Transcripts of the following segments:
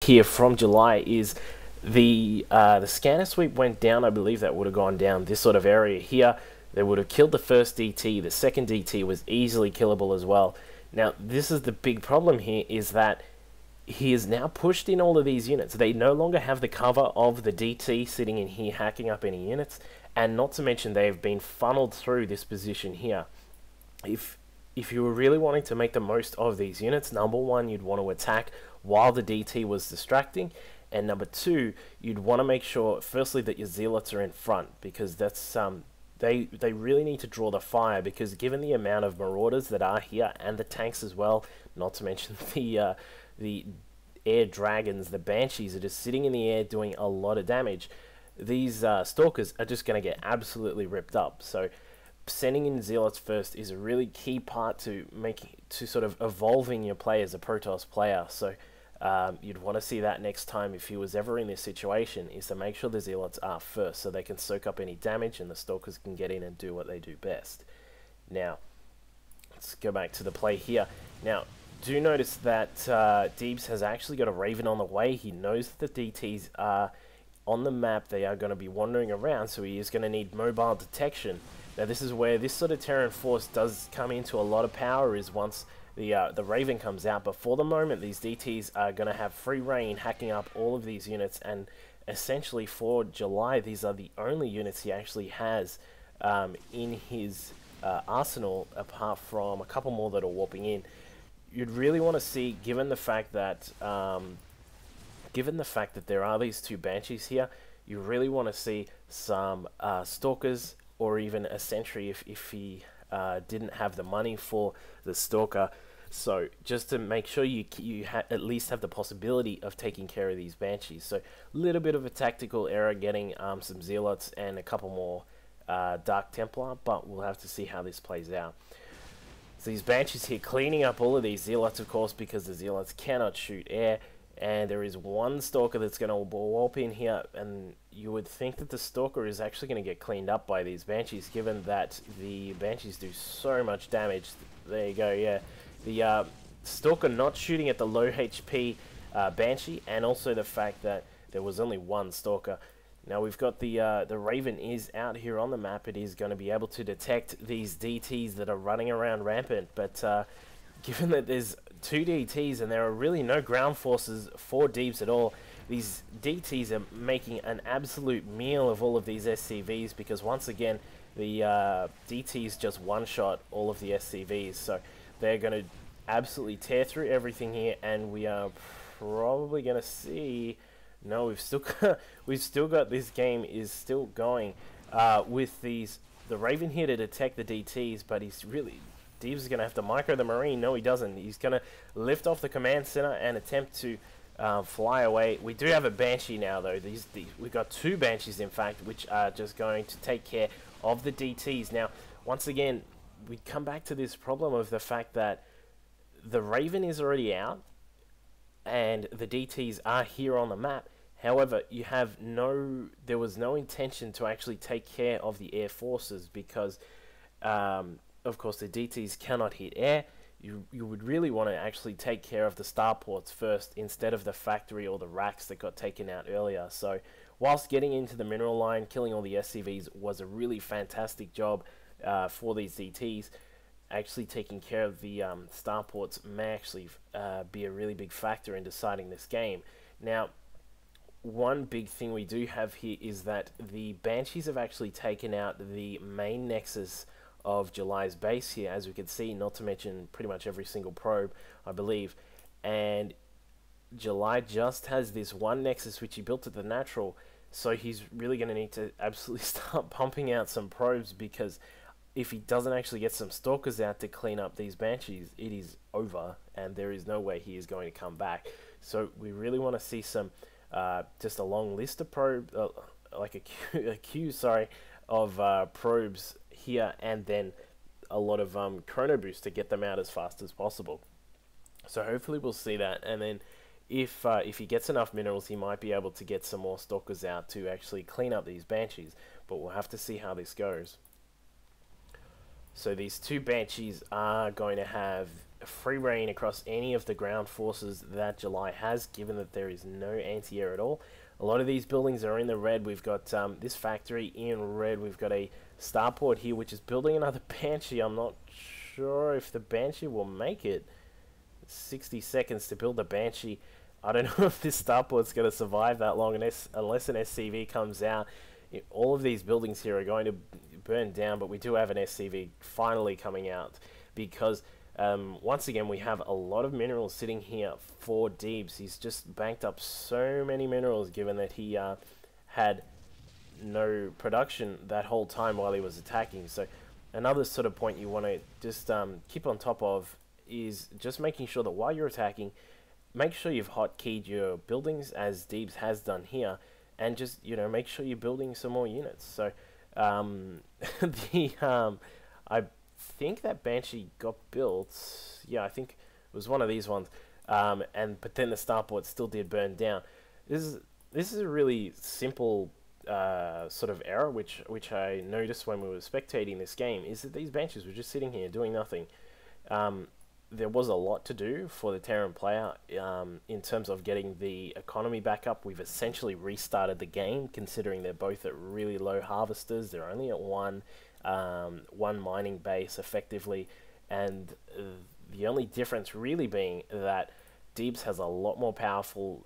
here from July is the scanner sweep went down. I believe that would have gone down this sort of area here. They would have killed the first DT. The second DT was easily killable as well. Now, this is the big problem here, is that he has now pushed in all of these units. They no longer have the cover of the DT sitting in here hacking up any units, and not to mention they've been funneled through this position here. If you were really wanting to make the most of these units, number one, you'd want to attack while the DT was distracting, and number two, you'd want to make sure, firstly, that your zealots are in front, because that's they really need to draw the fire, because given the amount of marauders that are here and the tanks as well, not to mention the air dragons, the banshees are just sitting in the air doing a lot of damage. These stalkers are just going to get absolutely ripped up. So sending in zealots first is a really key part to sort of evolving your play as a Protoss player. So you'd want to see that next time if he was ever in this situation, is to make sure the zealots are first so they can soak up any damage and the stalkers can get in and do what they do best. Now, let's go back to the play here. Now, do notice that Deebs has actually got a Raven on the way. He knows that the DTs are on the map. They are going to be wandering around, so he is going to need mobile detection. Now, this is where this sort of Terran Force does come into a lot of power, is once the Raven comes out. But for the moment, these DTs are going to have free reign, hacking up all of these units, and essentially for July, these are the only units he actually has in his arsenal, apart from a couple more that are warping in. You'd really want to see, given the fact that there are these two banshees here, you really want to see some stalkers, or even a sentry if he didn't have the money for the stalker. So just to make sure you at least have the possibility of taking care of these banshees. So a little bit of a tactical error getting some zealots and a couple more Dark Templar, but we'll have to see how this plays out. So these banshees here cleaning up all of these zealots, of course, because the zealots cannot shoot air. And there is one stalker that's going to warp in here, and you would think that the stalker is actually going to get cleaned up by these banshees, given that the banshees do so much damage. There you go, yeah. The stalker not shooting at the low HP banshee, and also the fact that there was only one stalker. Now we've got the Raven is out here on the map. It is going to be able to detect these DTs that are running around rampant, but given that there's two DTs and there are really no ground forces for Deebs at all, these DTs are making an absolute meal of all of these SCVs, because once again the DTs just one-shot all of the SCVs, so they're going to absolutely tear through everything here, and we are probably going to see... No, we've still got this game is still going with the Raven here to detect the DTs, but Deebs is going to have to micro the Marine. No, he doesn't. He's going to lift off the command center and attempt to fly away. We do have a Banshee now, though. We've got two Banshees, in fact, which are just going to take care of the DTs. Now, once again, we come back to this problem of the fact that the Raven is already out and the DTs are here on the map. However, there was no intention to actually take care of the air forces, because of course the DTs cannot hit air. You would really want to actually take care of the starports first, instead of the factory or the racks that got taken out earlier. So whilst getting into the mineral line, killing all the SCVs was a really fantastic job for these DTs. Actually taking care of the starports may actually be a really big factor in deciding this game. Now, one big thing we do have here is that the Banshees have actually taken out the main nexus of July's base here, as we can see, not to mention pretty much every single probe, I believe. And July just has this one nexus which he built at the natural, so he's really going to need to absolutely start pumping out some probes, because if he doesn't actually get some stalkers out to clean up these banshees, it is over, and there is no way he is going to come back. So we really want to see some, just a long list of probes, like a queue, sorry, of probes here, and then a lot of chrono boost to get them out as fast as possible. So hopefully we'll see that, and then if he gets enough minerals, he might be able to get some more stalkers out to actually clean up these banshees, but we'll have to see how this goes. So these two banshees are going to have free reign across any of the ground forces that July has, given that there is no anti-air at all. A lot of these buildings are in the red. We've got this factory in red. We've got a starport here, which is building another Banshee. I'm not sure if the Banshee will make it. 60 seconds to build the Banshee. I don't know if this starport's going to survive that long unless an SCV comes out. All of these buildings here are going to burn down, but we do have an SCV finally coming out because once again we have a lot of minerals sitting here for Deebs. He's just banked up so many minerals given that he had no production that whole time while he was attacking. So another sort of point you want to just keep on top of is just making sure that while you're attacking, make sure you've hotkeyed your buildings as Deebs has done here, and just, you know, make sure you're building some more units. So I think that Banshee got built. Yeah, I think it was one of these ones. But then the starport still did burn down. This is a really simple sort of error which I noticed when we were spectating this game, is that these Banshees were just sitting here doing nothing. There was a lot to do for the Terran player in terms of getting the economy back up. We've essentially restarted the game, considering they're both at really low harvesters. They're only at one mining base effectively, and the only difference really being that Deebs has a lot more powerful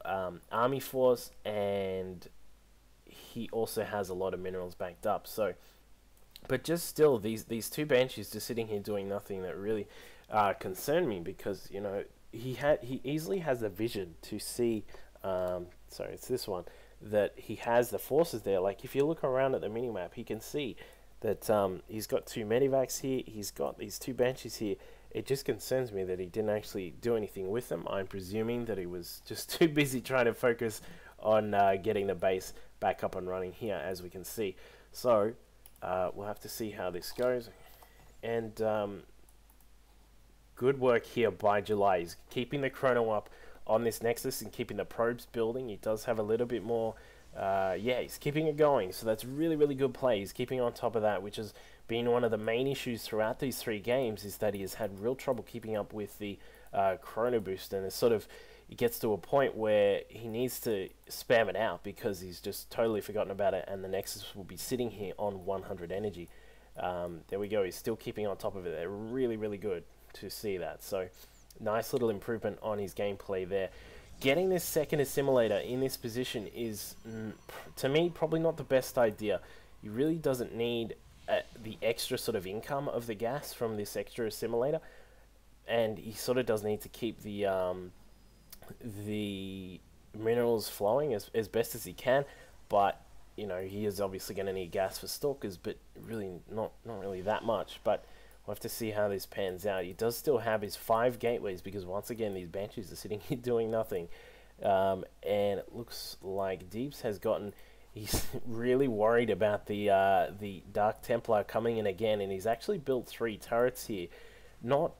army force, and he also has a lot of minerals backed up. So, but just still, these two Banshees just sitting here doing nothing, that really concerned me, because, you know, he easily has the vision to see. Sorry, it's this one, that he has the forces there. Like, if you look around at the minimap, he can see that he's got two medivacs here. He's got these two Banshees here. It just concerns me that he didn't actually do anything with them. I'm presuming that he was just too busy trying to focus on getting the base back up and running here, as we can see. So we'll have to see how this goes. And good work here by July. He's keeping the chrono up on this Nexus and keeping the probes building. He does have a little bit more. Yeah, he's keeping it going. So that's really, really good play. He's keeping on top of that, which has been one of the main issues throughout these three games, is that he has had real trouble keeping up with the chrono boost. And it gets to a point where he needs to spam it out, because he's just totally forgotten about it, and the Nexus will be sitting here on 100 energy. There we go. He's still keeping on top of it. They're really, really good to see that. So nice little improvement on his gameplay there. Getting this second assimilator in this position is, to me, probably not the best idea. He really doesn't need the extra sort of income of the gas from this extra assimilator, and he sort of does need to keep the minerals flowing as best as he can. But, you know, he is obviously going to need gas for stalkers, but really not really that much. But we'll have to see how this pans out. He does still have his 5 gateways, because once again these Banshees are sitting here doing nothing. And it looks like Deebs has gotten, he's really worried about the Dark Templar coming in again, and he's actually built 3 turrets here. Not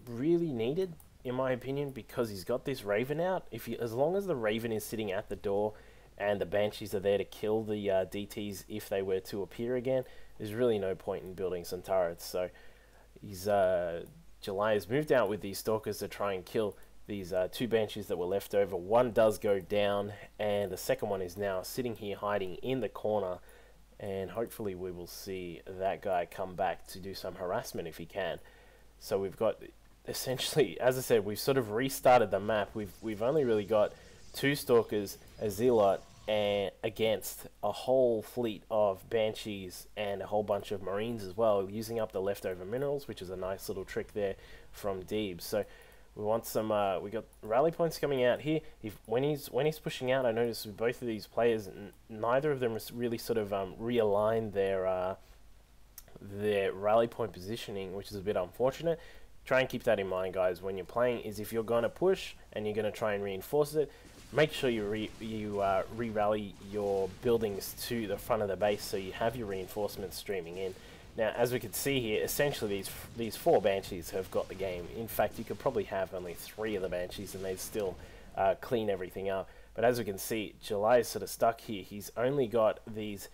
really needed, in my opinion, because he's got this Raven out. As long as the Raven is sitting at the door and the Banshees are there to kill the DTs if they were to appear again, there's really no point in building some turrets. So July has moved out with these Stalkers to try and kill these 2 Banshees that were left over. One does go down, and the second one is now sitting here hiding in the corner, and hopefully we will see that guy come back to do some harassment if he can. So we've got, essentially, as I said, we've sort of restarted the map. We've only really got 2 Stalkers, a Zealot, and against a whole fleet of Banshees and a whole bunch of Marines as well, using up the leftover minerals, which is a nice little trick there from Deebs. So we want some. We got rally points coming out here. When he's pushing out, I noticed with both of these players, neither of them really sort of realigned their rally point positioning, which is a bit unfortunate. Try and keep that in mind, guys, when you're playing. Is if you're going to push and you're going to try and reinforce it, make sure you re-rally your buildings to the front of the base, so you have your reinforcements streaming in. Now, as we can see here, essentially these 4 Banshees have got the game. In fact, you could probably have only 3 of the Banshees and they'd still clean everything up. But as we can see, July is sort of stuck here. He's only got these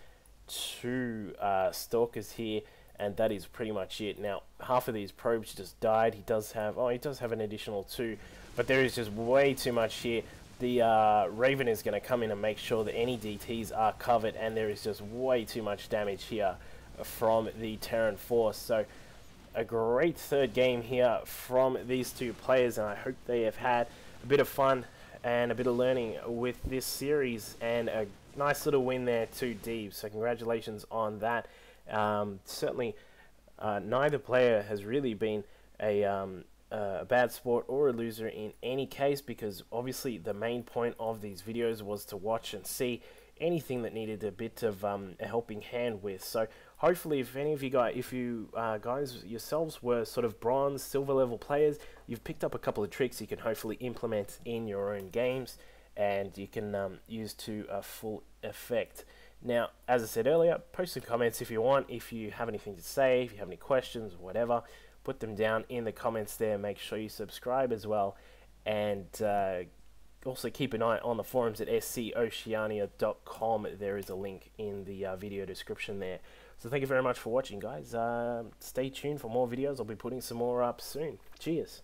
2 Stalkers here, and that is pretty much it. Now, half of these probes just died. He does have an additional 2, but there is just way too much here. The Raven is going to come in and make sure that any DTs are covered, and there is just way too much damage here from the Terran Force. So a great third game here from these two players, and I hope they have had a bit of fun and a bit of learning with this series, and a nice little win there to Deebs. So congratulations on that. Certainly neither player has really been a bad sport or a loser in any case, because obviously the main point of these videos was to watch and see anything that needed a bit of a helping hand with. So hopefully if any of you guys, guys yourselves were sort of bronze, silver level players, you've picked up a couple of tricks you can hopefully implement in your own games, and you can use to full effect. Now, as I said earlier, post some comments if you want. If you have anything to say, if you have any questions, whatever, put them down in the comments there. Make sure you subscribe as well, and also keep an eye on the forums at scoceania.com. There is a link in the video description there. So thank you very much for watching, guys. Stay tuned for more videos. I'll be putting some more up soon. Cheers.